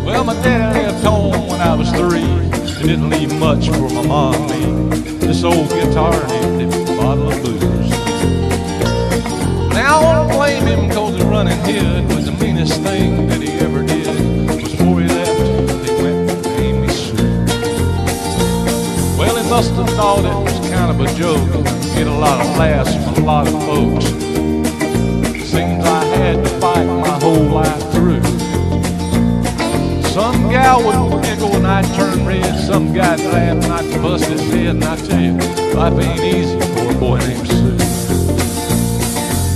Well, my daddy left home when I was 3. He didn't leave much for my mom and me. This old guitar and empty bottle of booze. Now I don't blame him, cause he run and hid, was the meanest thing that he ever did. Before he left, he went and named me Sue. Well, he must have thought it was kind of a joke, get a lot of laughs from a lot of folks. Seems I had to fight my whole life through. Some gal would giggle and I'd turn red. Some guy'd laugh and I'd bust his head. And I tell you, life ain't easy for a boy named Sue.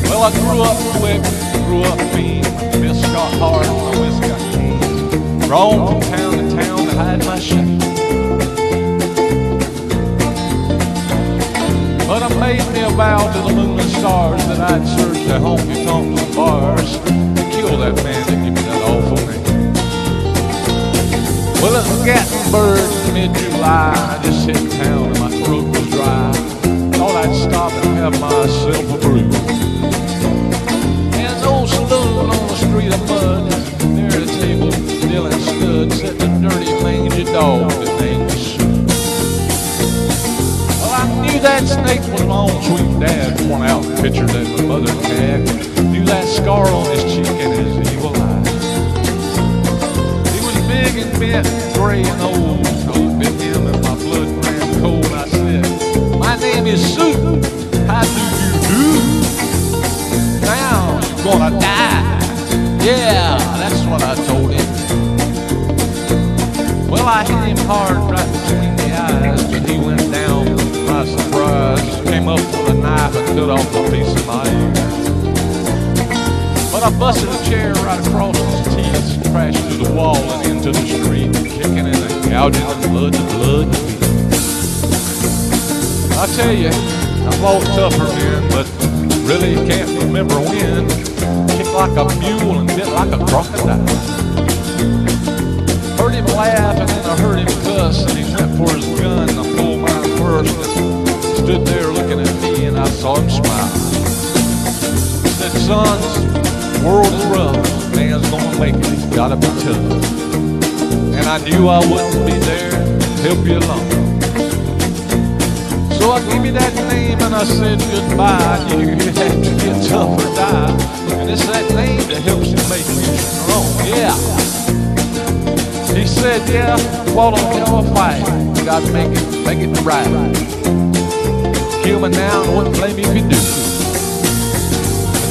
Well, I grew up quick, grew up mean. My fist got hard and my whisk got keen. Roamed from town to town to hide my shame. But I made me a vow to the moon and stars that I'd search the honky-tonks and bars and kill that man that gave me that awful name. Well, it was Gatlinburg in mid-July. I just hit town and my throat was dry. Thought I'd stop and have myself a brew. And an old saloon on the street of mud. There at a table, Dylan stood, sitting a dirty, mangy dog that named was Sue. Well, I knew that snake was my own sweet dad, worn out picture that my mother had. Knew that scar on his cheek and his evil eye. Big and bent, gray and old. I looked at him and my blood ran cold. I said, my name is Sue. How do you do? Now you're gonna die. Yeah, that's what I told him. Well, I hit him hard right between the eyes, but he went down by surprise. Came up with a knife and cut off a piece of my ear. But I busted a chair right across his teeth, crashed through the wall and into the street, kicking and gouging the blood to blood. I tell you, I fought tougher men, but really can't remember when. Kicked like a mule and bit like a crocodile. Heard him laugh and then I heard him cuss, and he went for his gun and I pulled mine first. And stood there looking at me and I saw him smile. He said, sons, the world is rough, man's gonna make it, he's gotta be tough. And I knew I wouldn't be there to help you along. So I gave you that name and I said goodbye. You had to get tough or die. And it's that name that helps you make you strong, yeah. He said, yeah, fought on hell of a fight. You gotta make it right. Kill me now and wouldn't blame you if you do.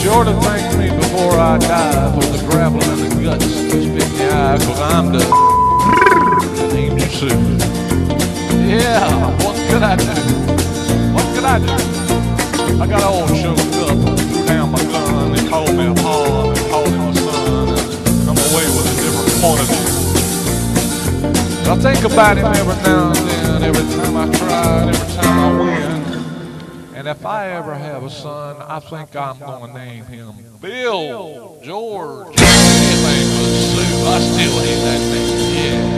You ought to thank me before I die for the gravel and the guts that spit in the eye, cause I'm the that named you Sue. Yeah, what could I do? What could I do? I got all choked up, threw down my gun, they called me a pa, they called him a son, and come away with a different point of view. I think about him every now and then, every time I try, every time I win. And if I ever have a son, I think I'm gonna name him Bill, George, anything but Sue. I still hate that name, yeah.